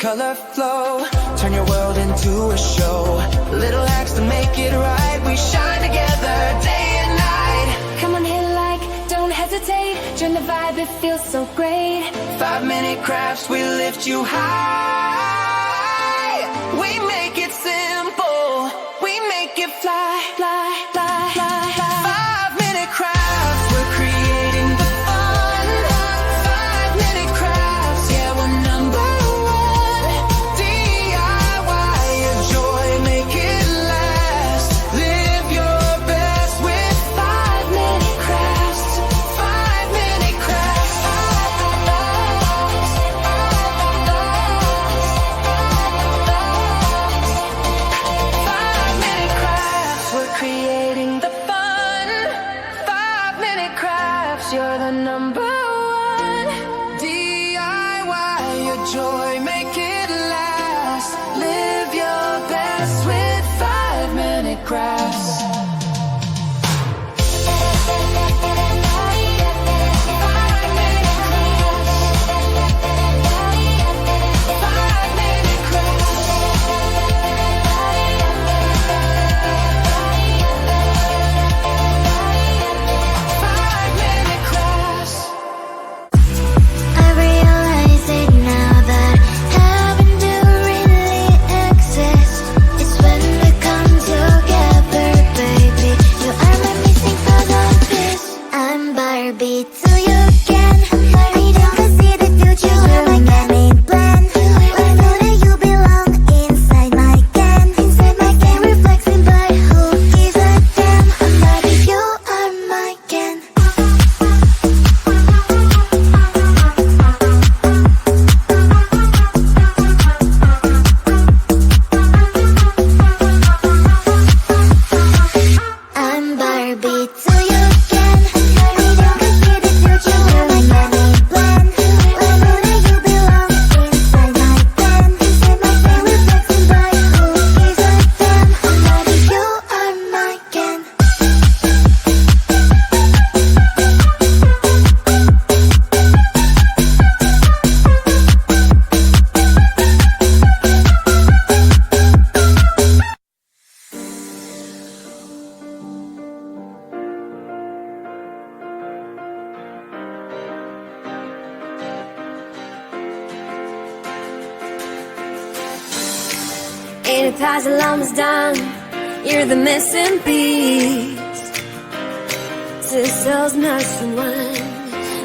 color flow, turn your world into a show. Little acts to make it right, we shine together day and night. Come on, hit like, don't hesitate. Join the vibe, it feels so great. 5-minute crafts, we lift you high. We make it simple, we make it fly, fly, fly, fly, fly. 5-minute crafts, we're creating the fun. 5-minute crafts, yeah, we're number one. DIY your joy, make it last. Live your best with 5-minute crafts. 5-minute crafts. 5-minute crafts, we're creating the fun. 5-minute crafts, you're the number one. DIY your joy, make it last. Live your best with 5-minute crafts. 5-minute crafts. I realize it now that heaven do really exist. It's when we come together, baby. You are my missing puzzle piece. I'm Barbie till you can. I don't see the future where my main plan. I know that you belong inside my can. Inside my can, reflecting, but who gives a damn? I'm Barbie, you are my can. I'm Barbie till you can. I don't see the future where my main plan. I know that you belong inside my can. Inside my can, reflecting, but who gives a damn? I'm Barbie, you are my can. Ain't a puzzle almost done. You're the missing piece. Sister's nursing one.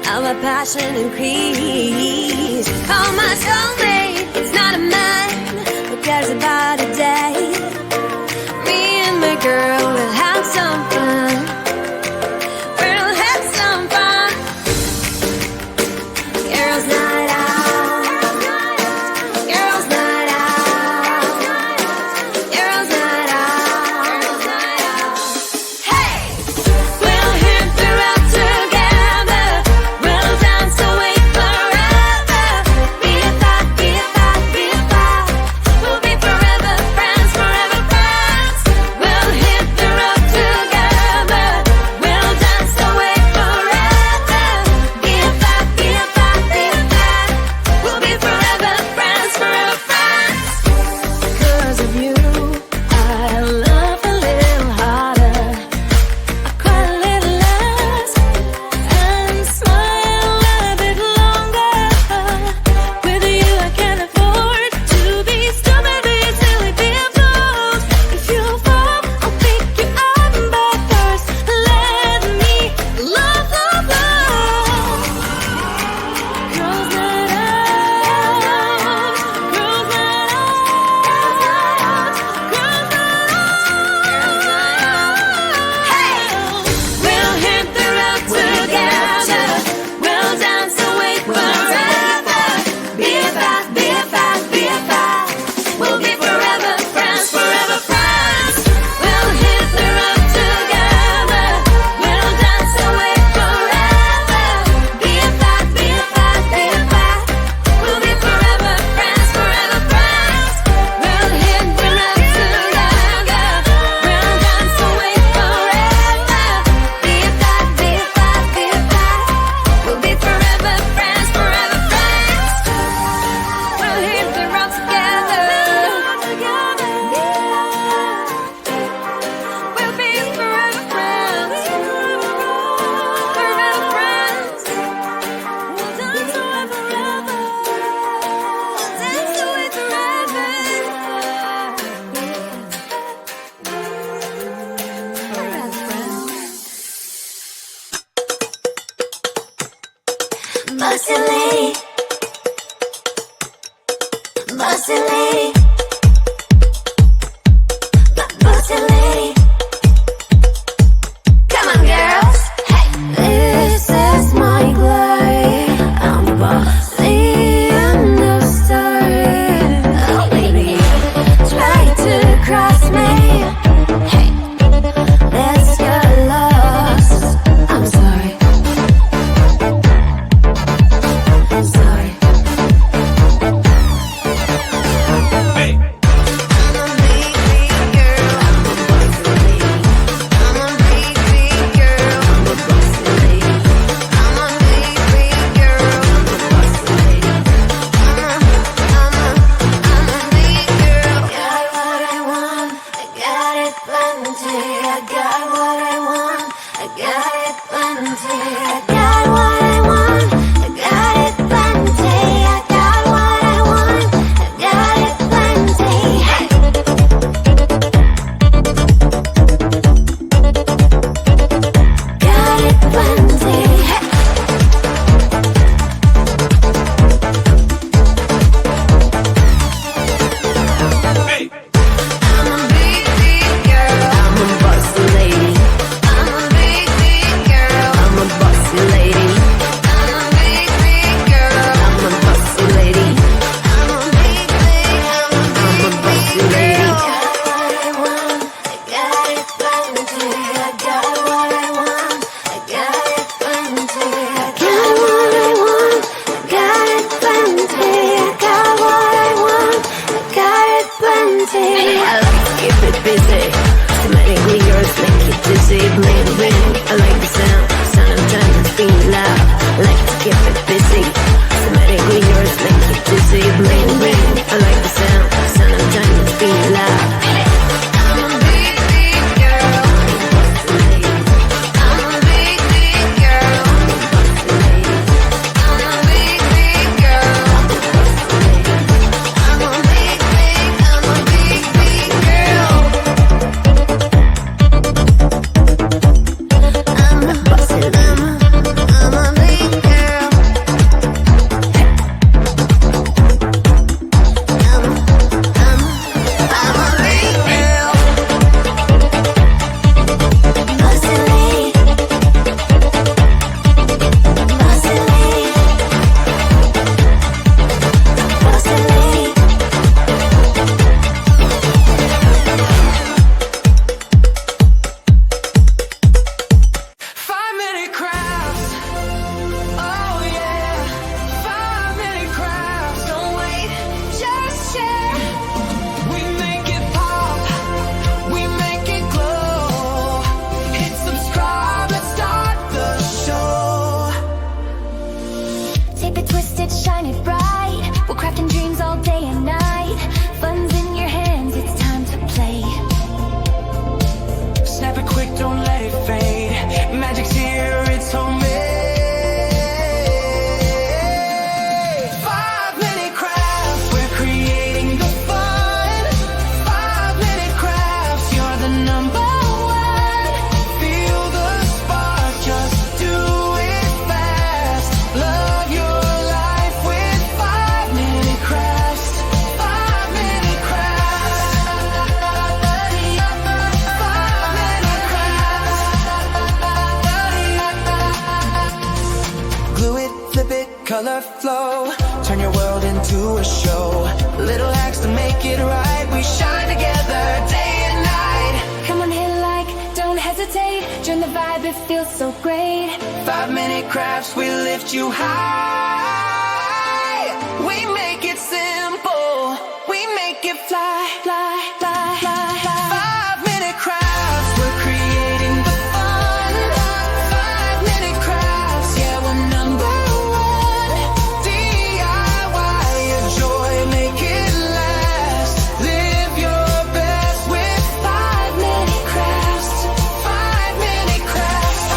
How my passion increase. Call my soulmate. It's not a man who cares about a day. Me and my girl will have some fun. We'll have some fun. Girls' night out. Girls' night out. Girls' night out. Hey! We'll hit the road together. We'll dance away forever. Be a thought, be a thought, be a thought. We'll be forever friends, forever friends. We'll hit Bossy lady, bossy lady, bossy lady. Come on, girls. Hey, this is my glory. I'm the boss. The end of story. Oh, baby, try to cross me. Hey, let's get lost. I'm sorry. Sorry. Hey. I'm a big, big girl. I'm a bossy lady. I'm a big, big girl. I'm a bossy lady. I'm a big, big girl. I'm a bossy lady. I'm a big girl. Got what I want. I got it plenty. I got what I want. I got it plenty. I got what I want. I got it plenty. I got what I want. I got it plenty. Hey. Got it plenty. Hey. Hey. I'm a big, big girl. I'm a bossy lady. I'm a big, big girl. I'm a bossy lady. I'm a big, big girl. I'm a bossy lady. I'm a big, big. I'm a bossy lady. Got what I want. I got it plenty. I got what I want. I got it plenty. I got what I want. I got it plenty. I got what I want. I got it plenty. I like to keep it busy. Automatically yours make it dizzy. Bling bling. I like the sound of diamonds being loud. I like to keep it busy. Automatically yours make it dizzy. Bling bling. I like the sound of diamonds being loud. I'm a big, big girl. I'm a big, big girl. I'm a big, big girl. I'm a big, big. I'm a big, big girl. I'm a bossy lady. I'm a big girl. I'm a big girl. Bossy lady. Bossy lady. Bossy lady. 5-minute crafts. Oh yeah. 5-minute crafts. Don't wait, just share. We make it pop. We make it glow. Hit subscribe. Let's start the show. Tape it twisted, shine it bright. We're crafting dreams all day and night. Fun's in your hands, it's time to play. Snap it quick, don't let it fade. Magic's here, it's homemade. 5-minute crafts, we're creating the fun. 5-minute crafts, you're the number one. Feel the spark, just do it fast. Love your life with 5-minute crafts. 5-minute crafts. 5-minute crafts. Glue it, flip it, color flow. Turn your world into a show. Little hacks to make it right. We shine together day and night. Come on, hit like, don't hesitate. Join the vibe, it feels so great. 5-minute crafts, we lift you high. We make it simple. We make it fly, fly, fly, fly, fly. 5-minute crafts, we're creating the fun. 5-minute crafts, yeah, we're number one. DIY your joy, make it last. Live your best with 5-minute crafts. 5-minute crafts.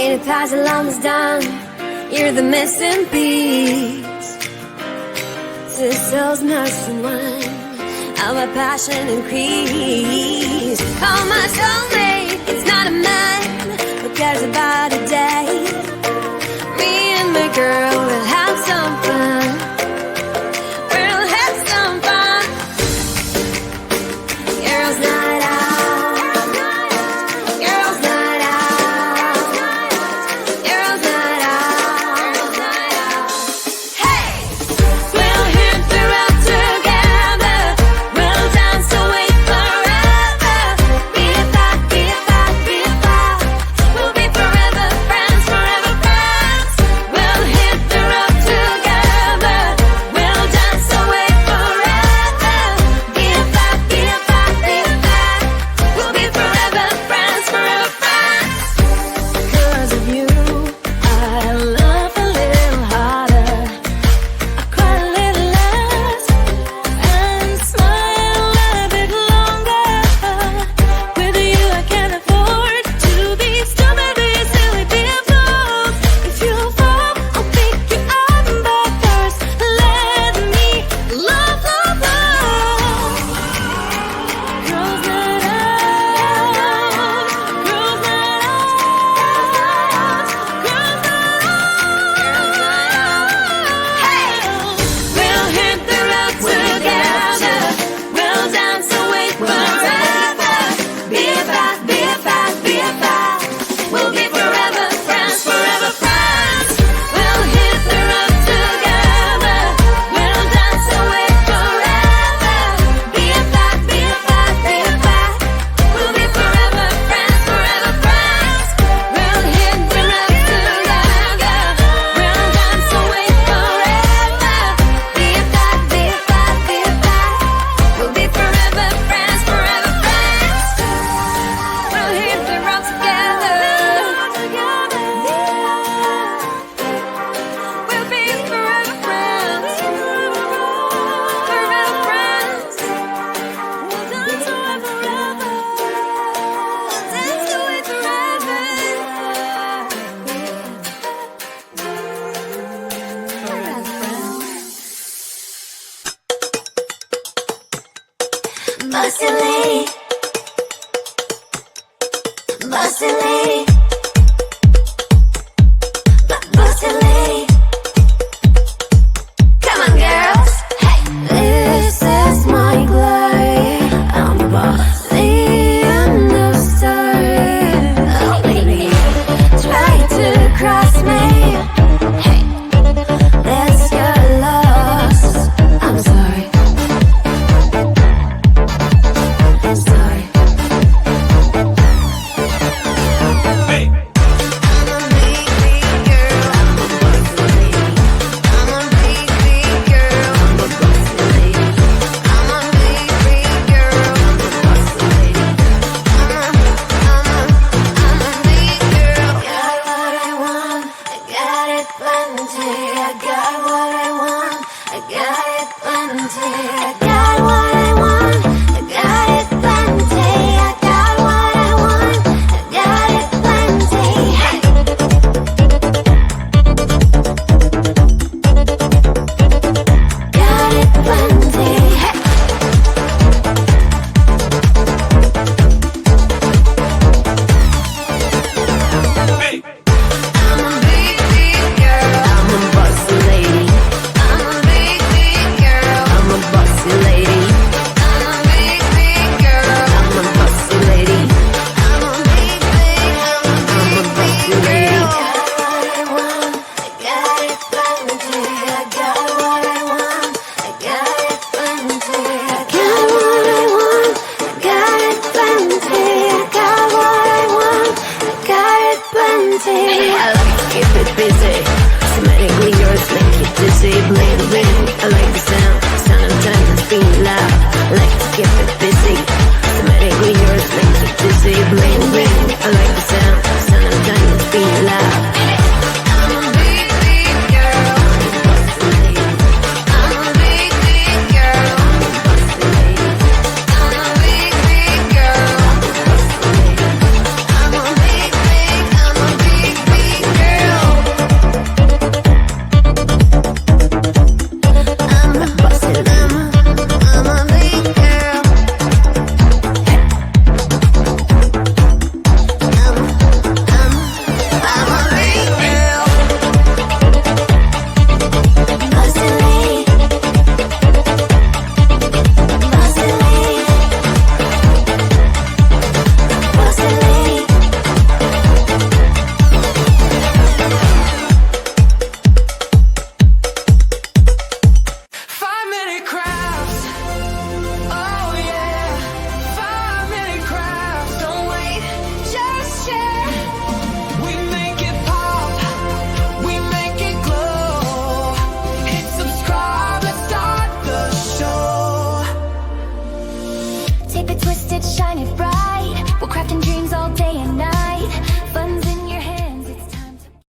Made it past, almost done. You're the missing piece. Sister's nursing wine. How my passion increase. Call my soulmate. It's not a man who cares about a day. Me and my girl will have some fun. We'll have some fun. Girls' night out. Girls' night out. Girls' night out. Hey! We'll hit the road together. We'll dance away forever. Be a part, be a part, be a part. We'll be forever friends, forever friends. We'll hit the road together. We'll dance away forever. Be a part, be a part, be a part. We'll be forever friends, forever friends. Because of you, I love a little harder. I cry a little less and smile a bit longer. With you, I can't afford to be stupid, be silly, be a fool. If you fall, I'll pick you up, but first let me love, love, love. Girls' night out. Girls' night out. Girls' night out. Hey! We'll hit the road together. We'll dance away forever. Be a part, be a part, be a part. We'll be forever friends, forever friends. We'll hit the road together. We'll dance away forever. Be a part, be a part, be a part. We'll be forever friends, forever friends. We'll hit the road together. We'll dance away forever. Be a part, be a part, be a part. We'll be forever friends, forever friends. We'll hit the road together. We'll be forever friends, forever friends. We'll dance away forever. We'll dance away forever. Bossy lady, bossy lady, bossy lady. Come on, girls. Hey, this is my glory. I'm the boss. The end of story. Oh, baby, try to cross me. Hey, let's get lost. I'm sorry. Sorry. Hey! I'm a big, big girl. I'm a bossy lady. I'm a big, big girl. I'm a bossy lady. I'm a big, big girl. I'm a bossy lady. I'm a big girl. Got what I want. I got it plenty. I got what I want. I got it plenty. I got what I want. I got it plenty. I got what I want. I got it plenty. Hey. Got it plenty. Hey. Hey! I'm a big, big girl. I'm a bossy lady. I'm a big, big girl. I'm a bossy lady. I'm a big, big girl. I'm a bossy lady. I'm a big, big. I'm a bossy lady. Got what I want. I got it plenty. I got what I want. I got it plenty. I got what I want. I got it plenty. I got what I want. I got it plenty. I like to keep it busy. So many gleaners make it dizzy. Bling, bling.